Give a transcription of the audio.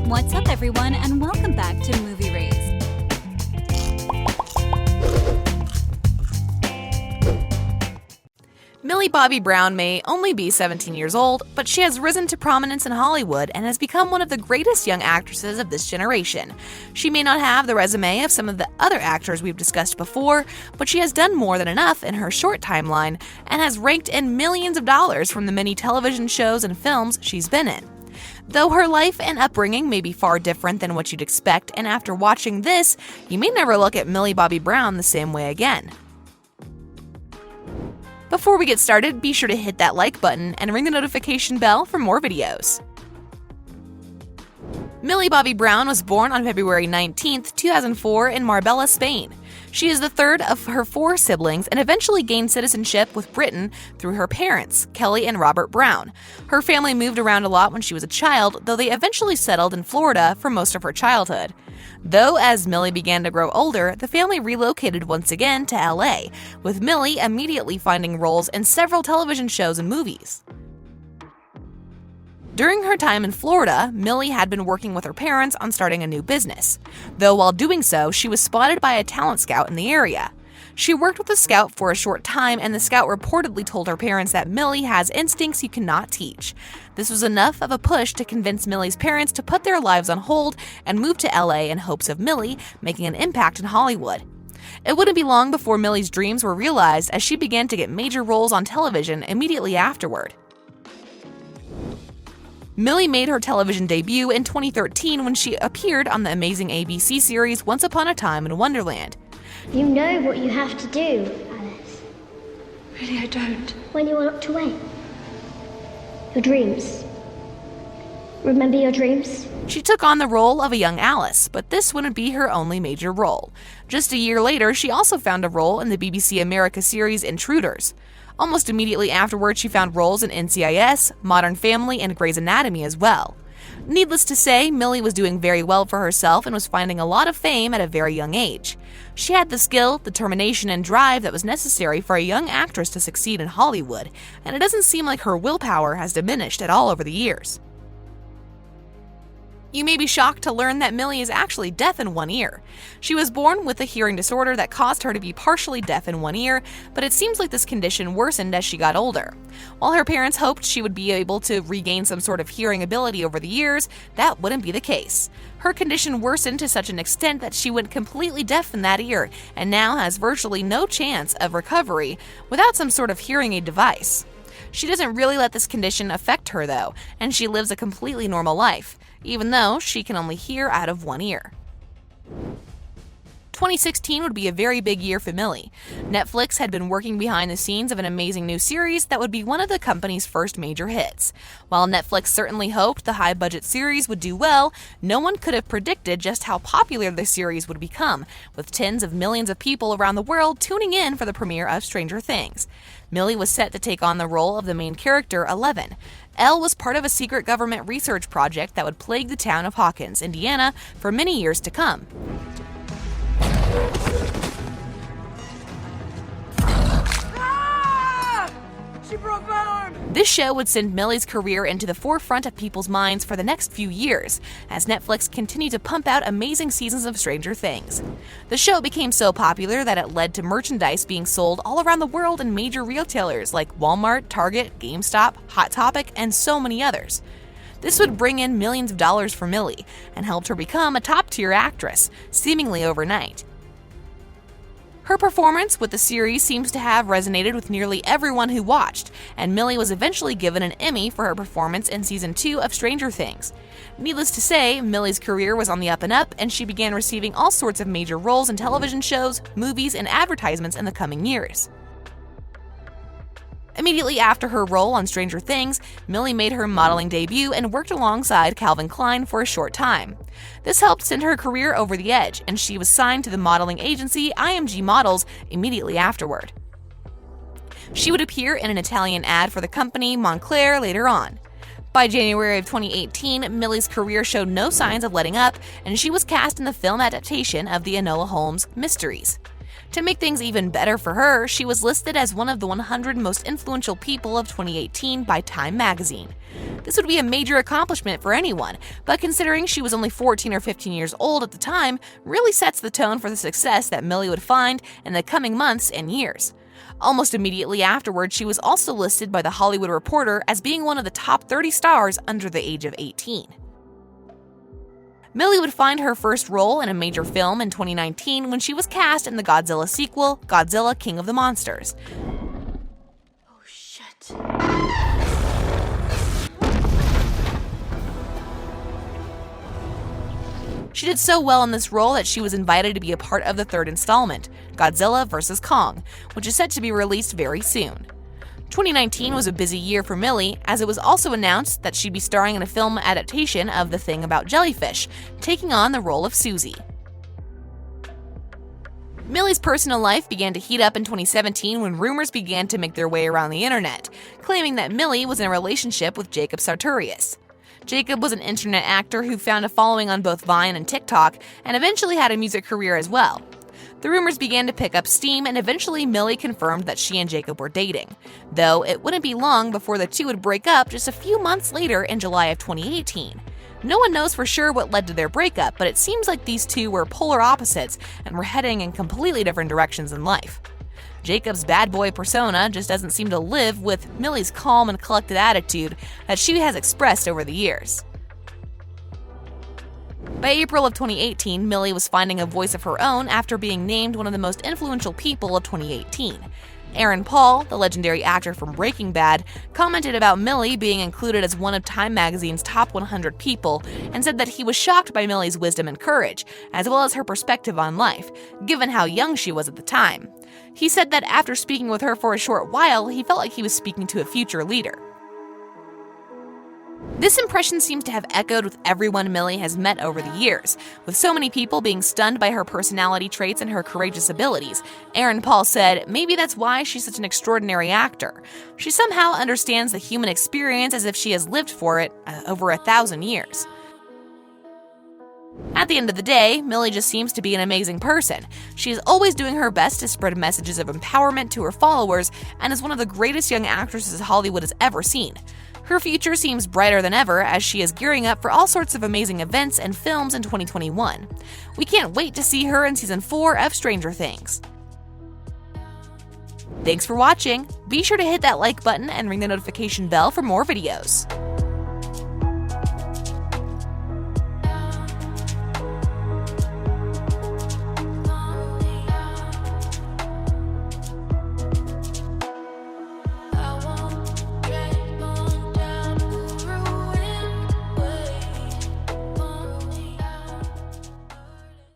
What's up, everyone, and welcome back to Movie Raised. Millie Bobby Brown may only be 17 years old, but she has risen to prominence in Hollywood and has become one of the greatest young actresses of this generation. She may not have the resume of some of the other actors we've discussed before, but she has done more than enough in her short timeline and has raked in millions of dollars from the many television shows and films she's been in. Though her life and upbringing may be far different than what you'd expect, and after watching this, you may never look at Millie Bobby Brown the same way again. Before we get started, be sure to hit that like button and ring the notification bell for more videos. Millie Bobby Brown was born on February 19, 2004 in Marbella, Spain. She is the third of her 4 siblings and eventually gained citizenship with Britain through her parents, Kelly and Robert Brown. Her family moved around a lot when she was a child, though they eventually settled in Florida for most of her childhood. Though as Millie began to grow older, the family relocated once again to LA, with Millie immediately finding roles in several television shows and movies. During her time in Florida, Millie had been working with her parents on starting a new business. Though while doing so, she was spotted by a talent scout in the area. She worked with the scout for a short time, and the scout reportedly told her parents that Millie has instincts you cannot teach. This was enough of a push to convince Millie's parents to put their lives on hold and move to LA in hopes of Millie making an impact in Hollywood. It wouldn't be long before Millie's dreams were realized as she began to get major roles on television immediately afterward. Millie made her television debut in 2013 when she appeared on the amazing ABC series Once Upon a Time in Wonderland. You know what you have to do, Alice. Really, I don't. When you are locked away. Your dreams. Remember your dreams? She took on the role of a young Alice, but this wouldn't be her only major role. Just a year later, she also found a role in the BBC America series Intruders. Almost immediately afterwards, she found roles in NCIS, Modern Family, and Grey's Anatomy as well. Needless to say, Millie was doing very well for herself and was finding a lot of fame at a very young age. She had the skill, determination, and drive that was necessary for a young actress to succeed in Hollywood, and it doesn't seem like her willpower has diminished at all over the years. You may be shocked to learn that Millie is actually deaf in one ear. She was born with a hearing disorder that caused her to be partially deaf in one ear, but it seems like this condition worsened as she got older. While her parents hoped she would be able to regain some sort of hearing ability over the years, that wouldn't be the case. Her condition worsened to such an extent that she went completely deaf in that ear and now has virtually no chance of recovery without some sort of hearing aid device. She doesn't really let this condition affect her though, and she lives a completely normal life, even though she can only hear out of one ear. 2016 would be a very big year for Millie. Netflix had been working behind the scenes of an amazing new series that would be one of the company's first major hits. While Netflix certainly hoped the high-budget series would do well, no one could have predicted just how popular the series would become, with tens of millions of people around the world tuning in for the premiere of Stranger Things. Millie was set to take on the role of the main character, Eleven. Elle was part of a secret government research project that would plague the town of Hawkins, Indiana, for many years to come. She broke my arm! This show would send Millie's career into the forefront of people's minds for the next few years, as Netflix continued to pump out amazing seasons of Stranger Things. The show became so popular that it led to merchandise being sold all around the world in major retailers like Walmart, Target, GameStop, Hot Topic, and so many others. This would bring in millions of dollars for Millie, and helped her become a top-tier actress, seemingly overnight. Her performance with the series seems to have resonated with nearly everyone who watched, and Millie was eventually given an Emmy for her performance in Season 2 of Stranger Things. Needless to say, Millie's career was on the up and up, and she began receiving all sorts of major roles in television shows, movies, and advertisements in the coming years. Immediately after her role on Stranger Things, Millie made her modeling debut and worked alongside Calvin Klein for a short time. This helped send her career over the edge, and she was signed to the modeling agency IMG Models immediately afterward. She would appear in an Italian ad for the company Moncler later on. By January of 2018, Millie's career showed no signs of letting up, and she was cast in the film adaptation of the Enola Holmes mysteries. To make things even better for her, she was listed as one of the 100 most influential people of 2018 by Time magazine. This would be a major accomplishment for anyone, but considering she was only 14 or 15 years old at the time, really sets the tone for the success that Millie would find in the coming months and years. Almost immediately afterward, she was also listed by The Hollywood Reporter as being one of the top 30 stars under the age of 18. Millie would find her first role in a major film in 2019 when she was cast in the Godzilla sequel, Godzilla King of the Monsters. Oh, shit. She did so well in this role that she was invited to be a part of the third installment, Godzilla vs. Kong, which is set to be released very soon. 2019 was a busy year for Millie, as it was also announced that she'd be starring in a film adaptation of The Thing About Jellyfish, taking on the role of Susie. Millie's personal life began to heat up in 2017 when rumors began to make their way around the internet, claiming that Millie was in a relationship with Jacob Sartorius. Jacob was an internet actor who found a following on both Vine and TikTok, and eventually had a music career as well. The rumors began to pick up steam, and eventually Millie confirmed that she and Jacob were dating, though it wouldn't be long before the two would break up just a few months later in July of 2018. No one knows for sure what led to their breakup, but it seems like these two were polar opposites and were heading in completely different directions in life. Jacob's bad boy persona just doesn't seem to live with Millie's calm and collected attitude that she has expressed over the years. By April of 2018, Millie was finding a voice of her own after being named one of the most influential people of 2018. Aaron Paul, the legendary actor from Breaking Bad, commented about Millie being included as one of Time magazine's top 100 people and said that he was shocked by Millie's wisdom and courage, as well as her perspective on life, given how young she was at the time. He said that after speaking with her for a short while, he felt like he was speaking to a future leader. This impression seems to have echoed with everyone Millie has met over the years, with so many people being stunned by her personality traits and her courageous abilities. Aaron Paul said, "Maybe that's why she's such an extraordinary actor. She somehow understands the human experience as if she has lived for it over 1,000 years." At the end of the day, Millie just seems to be an amazing person. She is always doing her best to spread messages of empowerment to her followers and is one of the greatest young actresses Hollywood has ever seen. Her future seems brighter than ever as she is gearing up for all sorts of amazing events and films in 2021. We can't wait to see her in Season 4 of Stranger Things. Thanks for watching. Be sure to hit that like button and ring the notification bell for more videos.